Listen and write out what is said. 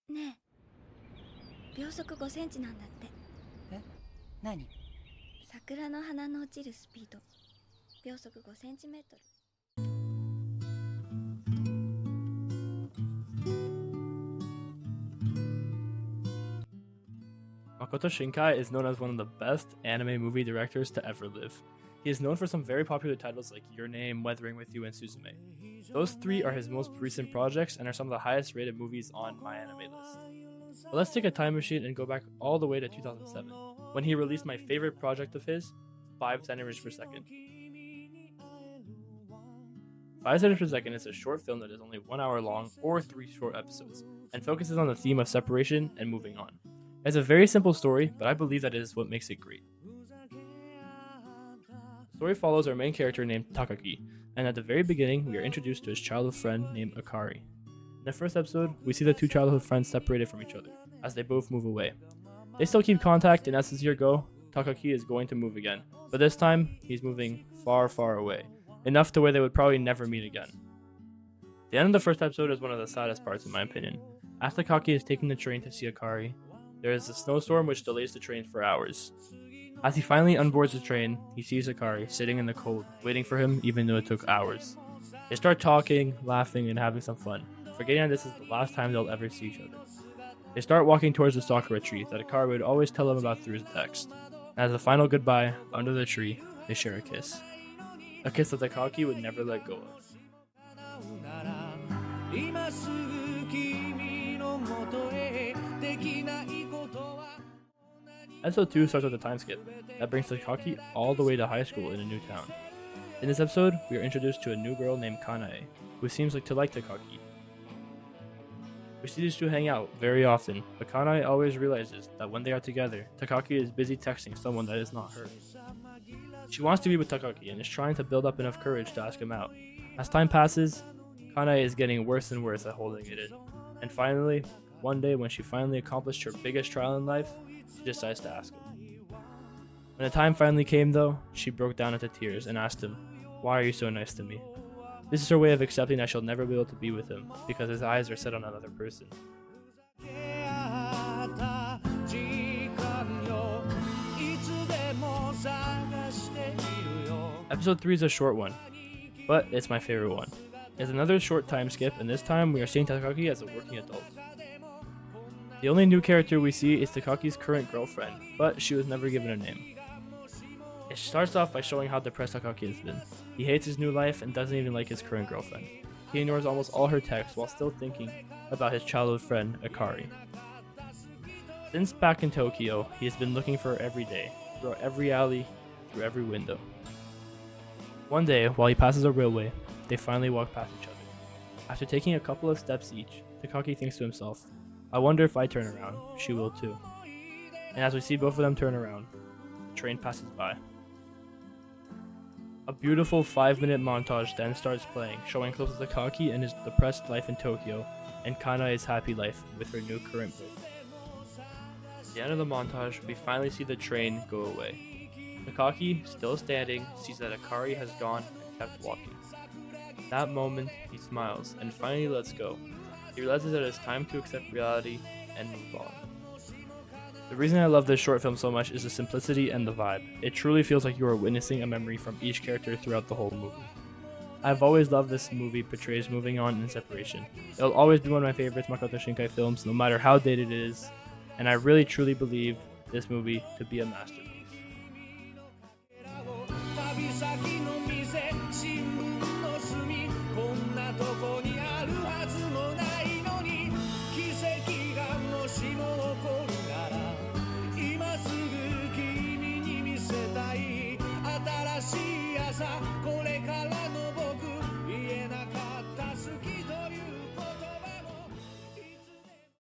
ねえ、秒速5センチなんだって。え、何？桜の花の落ちるスピード、秒速5センチメートル。Makoto Shinkai is known as one of the best anime movie directors to ever live. He is known for some very popular titles like Your Name, Weathering With You, and Suzume. Those three are his most recent projects and are some of the highest rated movies on my anime list. But let's take a time machine and go back all the way to 2007, when he released my favorite project of his, 5 centimeters per second. 5 centimeters per second is a short film that is only 1 hour long or 3 short episodes, and focuses on the theme of separation and moving on. It's a very simple story, but I believe that is what makes it great. The story follows our main character named Takagi, and at the very beginning, we are introduced to his childhood friend named Akari. In the first episode, we see the two childhood friends separated from each other, as they both move away. They still keep contact, and as the year go, Takagi is going to move again, but this time, he's moving far, far away, enough to where they would probably never meet again. The end of the first episode is one of the saddest parts in my opinion. As Takagi is taking the train to see Akari, there is a snowstorm which delays the train for hours. As he finally unboards the train, he sees Akari sitting in the cold, waiting for him even though it took hours. They start talking, laughing, and having some fun, forgetting that this is the last time they'll ever see each other. They start walking towards the sakura tree that Akari would always tell them about through his text. And as a final goodbye, under the tree, they share a kiss. A kiss that Takagi would never let go of. Episode 2 starts with a time skip that brings Takagi all the way to high school in a new town. In this episode, we are introduced to a new girl named Kanae, who seems to like Takagi. We see these two hang out very often, but Kanae always realizes that when they are together, Takagi is busy texting someone that is not her. She wants to be with Takagi and is trying to build up enough courage to ask him out. As time passes, Kanae is getting worse and worse at holding it in. And finally, one day when she finally accomplished her biggest trial in life, she decides to ask him. When the time finally came though, she broke down into tears and asked him, "Why are you so nice to me?" This is her way of accepting that she'll never be able to be with him because his eyes are set on another person. Episode 3 is a short one, but it's my favorite one. It's another short time skip, and this time we are seeing Takagi as a working adult. The only new character we see is Takagi's current girlfriend, but she was never given a name. It starts off by showing how depressed Takagi has been. He hates his new life and doesn't even like his current girlfriend. He ignores almost all her texts while still thinking about his childhood friend, Akari. Since back in Tokyo, he has been looking for her every day, throughout every alley, through every window. One day, while he passes a railway, they finally walk past each other. After taking a couple of steps each, Takagi thinks to himself, "I wonder if I turn around, she will too." And as we see both of them turn around, the train passes by. A beautiful 5-minute montage then starts playing, showing clips of Takagi and his depressed life in Tokyo, and Kanae's happy life with her new current boyfriend. At the end of the montage, we finally see the train go away. Takagi, still standing, sees that Akari has gone and kept walking. At that moment, he smiles and finally lets go. He realizes that it's time to accept reality and move on. The reason I love this short film so much is the simplicity and the vibe. It truly feels like you are witnessing a memory from each character throughout the whole movie. I've always loved this movie portrays moving on and separation. It'll always be one of my favorites Makoto Shinkai films, no matter how dated it is, and I really truly believe this movie to be a masterpiece. Asa